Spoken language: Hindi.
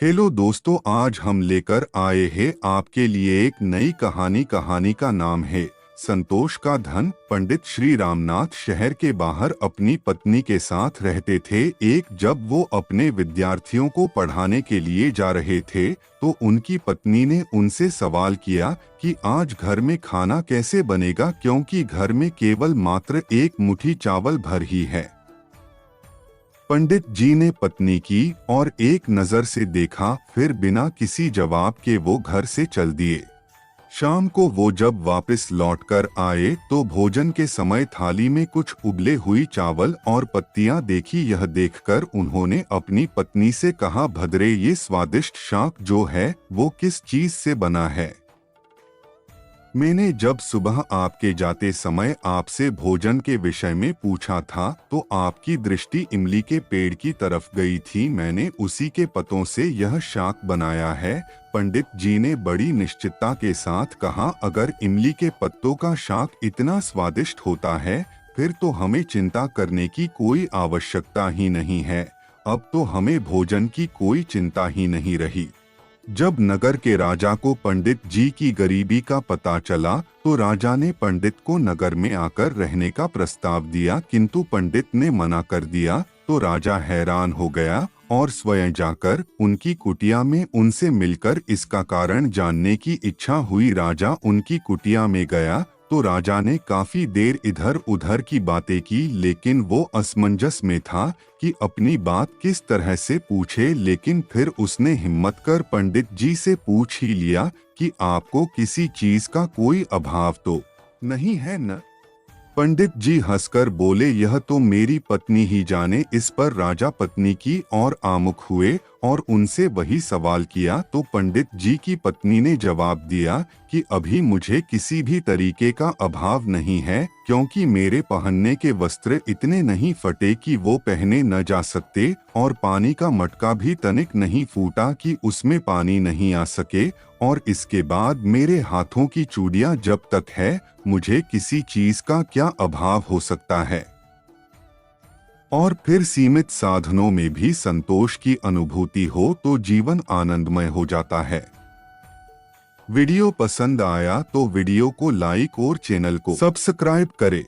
हेलो दोस्तों, आज हम लेकर आए हैं आपके लिए एक नई कहानी। कहानी का नाम है संतोष का धन। पंडित श्री रामनाथ शहर के बाहर अपनी पत्नी के साथ रहते थे। जब वो अपने विद्यार्थियों को पढ़ाने के लिए जा रहे थे तो उनकी पत्नी ने उनसे सवाल किया कि आज घर में खाना कैसे बनेगा, क्योंकि घर में केवल मात्र एक मुट्ठी चावल भर ही है। पंडित जी ने पत्नी की और एक नजर से देखा, फिर बिना किसी जवाब के वो घर से चल दिए। शाम को वो जब वापस लौटकर आए तो भोजन के समय थाली में कुछ उबले हुई चावल और पत्तियां देखी। यह देखकर उन्होंने अपनी पत्नी से कहा, भद्रे, ये स्वादिष्ट शाक जो है वो किस चीज से बना है? मैंने जब सुबह आपके जाते समय आपसे भोजन के विषय में पूछा था तो आपकी दृष्टि इमली के पेड़ की तरफ गई थी। मैंने उसी के पत्तों से यह शाक बनाया है। पंडित जी ने बड़ी निश्चितता के साथ कहा, अगर इमली के पत्तों का शाक इतना स्वादिष्ट होता है फिर तो हमें चिंता करने की कोई आवश्यकता ही नहीं है। अब तो हमें भोजन की कोई चिंता ही नहीं रही। जब नगर के राजा को पंडित जी की गरीबी का पता चला तो राजा ने पंडित को नगर में आकर रहने का प्रस्ताव दिया, किंतु पंडित ने मना कर दिया। तो राजा हैरान हो गया और स्वयं जाकर उनकी कुटिया में उनसे मिलकर इसका कारण जानने की इच्छा हुई। राजा उनकी कुटिया में गया तो राजा ने काफी देर इधर उधर की बातें की, लेकिन वो असमंजस में था कि अपनी बात किस तरह से पूछे। लेकिन फिर उसने हिम्मत कर पंडित जी से पूछ ही लिया कि आपको किसी चीज का कोई अभाव तो नहीं है न? पंडित जी हंसकर बोले, यह तो मेरी पत्नी ही जाने। इस पर राजा पत्नी की ओर आमुख हुए और उनसे वही सवाल किया। तो पंडित जी की पत्नी ने जवाब दिया कि अभी मुझे किसी भी तरीके का अभाव नहीं है, क्योंकि मेरे पहनने के वस्त्र इतने नहीं फटे कि वो पहने न जा सकते, और पानी का मटका भी तनिक नहीं फूटा कि उसमें पानी नहीं आ सके, और इसके बाद मेरे हाथों की चूड़ियां जब तक है मुझे किसी चीज का क्या अभाव हो सकता है। और फिर सीमित साधनों में भी संतोष की अनुभूति हो तो जीवन आनंदमय हो जाता है। वीडियो पसंद आया तो वीडियो को लाइक और चैनल को सब्सक्राइब करें।